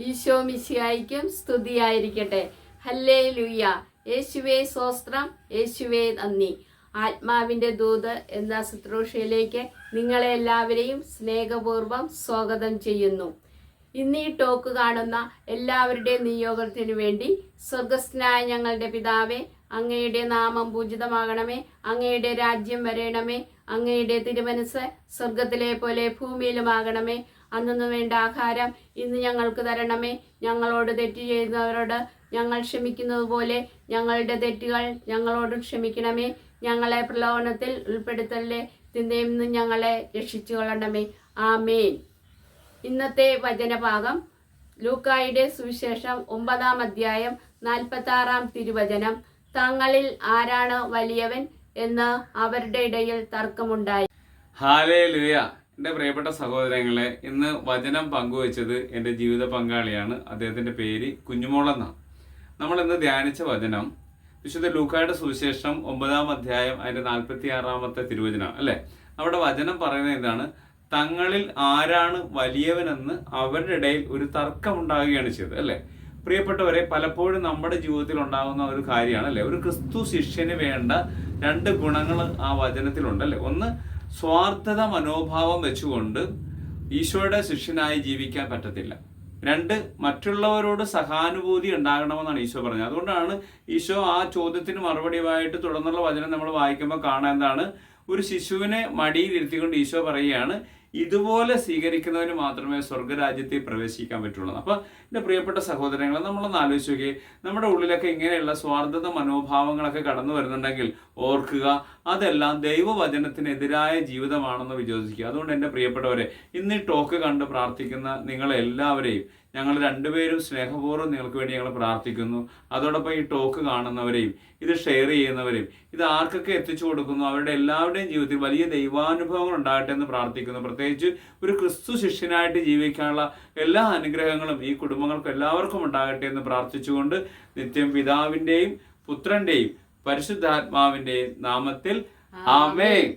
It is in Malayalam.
ഈശോ മിശിഹായ്ക്കും സ്തുതിയായിരിക്കട്ടെ. ഹല്ലേലൂയ. യേശുവേ സ്തോത്രം, യേശുവേ നന്ദി. ആത്മാവിൻ്റെ ദൂത് എന്ന ശുശ്രൂഷയിലേക്ക് നിങ്ങളെ എല്ലാവരെയും സ്നേഹപൂർവ്വം സ്വാഗതം ചെയ്യുന്നു. ഇന്ന് ഈ ടോക്ക് കാണുന്ന എല്ലാവരുടെയും നിയോഗത്തിനു വേണ്ടി സ്വർഗസ്ഥനായ ഞങ്ങളുടെ പിതാവേ, അങ്ങയുടെ നാമം പൂജിതമാകണമേ, അങ്ങയുടെ രാജ്യം വരയണമേ, അങ്ങയുടെ തിരുമനസ് സ്വർഗത്തിലെ പോലെ ഭൂമിയിലുമാകണമേ. അന്നു വേണ്ട ആഹാരം ഇന്ന് ഞങ്ങൾക്ക് തരണമേ. ഞങ്ങളോട് തെറ്റ് ചെയ്യുന്നവരോട് ഞങ്ങൾ ക്ഷമിക്കുന്നത് പോലെ ഞങ്ങളുടെ തെറ്റുകൾ ഞങ്ങളോട് ക്ഷമിക്കണമേ. ഞങ്ങളെ പ്രലോഭനത്തിൽ ഉൾപ്പെടുത്തല്ലേ, തിന്മയിൽ നിന്ന് ഞങ്ങളെ രക്ഷിച്ചു കൊള്ളണമേ. ആമേൻ. ഇന്നത്തെ വചനഭാഗം ലൂക്കായുടെ സുവിശേഷം 9-ാം അധ്യായം 46-ാം തിരുവചനം. തങ്ങളിൽ ആരാണ് വലിയവൻ എന്ന് അവരുടെ ഇടയിൽ തർക്കമുണ്ടായി. ഹല്ലേലൂയ. എൻ്റെ പ്രിയപ്പെട്ട സഹോദരങ്ങളെ, ഇന്ന് വചനം പങ്കുവച്ചത് എൻ്റെ ജീവിത പങ്കാളിയാണ്. അദ്ദേഹത്തിൻ്റെ പേര് കുഞ്ഞുമോളെന്നാണ്. നമ്മൾ ഇന്ന് ധ്യാനിച്ച വചനം വിശുദ്ധ ലൂക്കായുടെ സുവിശേഷം 9-ാം അധ്യായം അതിൻ്റെ 46-ാമത്തെ തിരുവചനം അല്ലേ. അവിടെ വചനം പറയുന്നത് എന്താണ്? തങ്ങളിൽ ആരാണ് വലിയവനെന്ന് അവരുടെ ഇടയിൽ ഒരു തർക്കമുണ്ടാകുകയാണ് ചെയ്തത് അല്ലേ. പ്രിയപ്പെട്ടവരെ, പലപ്പോഴും നമ്മുടെ ജീവിതത്തിൽ ഉണ്ടാകുന്ന ഒരു കാര്യമാണ് അല്ലേ. ഒരു ക്രിസ്തു ശിഷ്യന് വേണ്ട 2 ഗുണങ്ങൾ ആ വചനത്തിലുണ്ടല്ലേ. ഒന്ന്, സ്വാർത്ഥത മനോഭാവം വെച്ചുകൊണ്ട് ഈശോയുടെ ശിഷ്യനായി ജീവിക്കാൻ പറ്റത്തില്ല. 2, മറ്റുള്ളവരോട് സഹാനുഭൂതി ഉണ്ടാകണമെന്നാണ് ഈശോ പറഞ്ഞത്. അതുകൊണ്ടാണ് ഈശോ ആ ചോദ്യത്തിന് മറുപടിയായിട്ട് തുടർന്നുള്ള വചനം നമ്മൾ വായിക്കുമ്പോൾ കാണാൻ എന്താണ്? ഒരു ശിശുവിനെ മടിയിൽ ഇരുത്തിക്കൊണ്ട് ഈശോ പറയുകയാണ്, ഇതുപോലെ സ്വീകരിക്കുന്നവന് മാത്രമേ സ്വർഗരാജ്യത്തിൽ പ്രവേശിക്കാൻ പറ്റുള്ളൂ. അപ്പൊ എൻ്റെ പ്രിയപ്പെട്ട സഹോദരങ്ങളെ, നമ്മളൊന്ന് ആലോചിച്ച് നോക്കിയേ. നമ്മുടെ ഉള്ളിലൊക്കെ ഇങ്ങനെയുള്ള സ്വാർത്ഥത മനോഭാവങ്ങളൊക്കെ കടന്നു വരുന്നുണ്ടെങ്കിൽ ഓർക്കുക, അതെല്ലാം ദൈവവചനത്തിനെതിരായ ജീവിതമാണെന്ന് വിശ്വസിക്കുക. അതുകൊണ്ട് എൻ്റെ പ്രിയപ്പെട്ടവരെ, ഇന്ന് ഈ ടോക്ക് കണ്ട് പ്രാർത്ഥിക്കുന്ന നിങ്ങളെല്ലാവരെയും ഞങ്ങൾ 2 പേരും സ്നേഹപൂർവ്വം നിങ്ങൾക്ക് വേണ്ടി ഞങ്ങൾ പ്രാർത്ഥിക്കുന്നു. അതോടൊപ്പം ഈ ടോക്ക് കാണുന്നവരെയും ഇത് ഷെയർ ചെയ്യുന്നവരെയും ഇത് ആർക്കൊക്കെ എത്തിച്ചു കൊടുക്കുന്നു അവരുടെ എല്ലാവരുടെയും ജീവിതത്തിൽ വലിയ ദൈവാനുഭവങ്ങൾ ഉണ്ടാകട്ടെ എന്ന് പ്രാർത്ഥിക്കുന്നു. പ്രത്യേകിച്ച് ഒരു ക്രിസ്തു ശിഷ്യനായിട്ട് ജീവിക്കാനുള്ള എല്ലാ അനുഗ്രഹങ്ങളും ഈ കുടുംബങ്ങൾക്ക് എല്ലാവർക്കും ഉണ്ടാകട്ടെ എന്ന് പ്രാർത്ഥിച്ചുകൊണ്ട് നിത്യം പിതാവിൻ്റെയും പുത്രൻ്റെയും പരിശുദ്ധാത്മാവിൻ്റെയും നാമത്തിൽ ആമേൻ.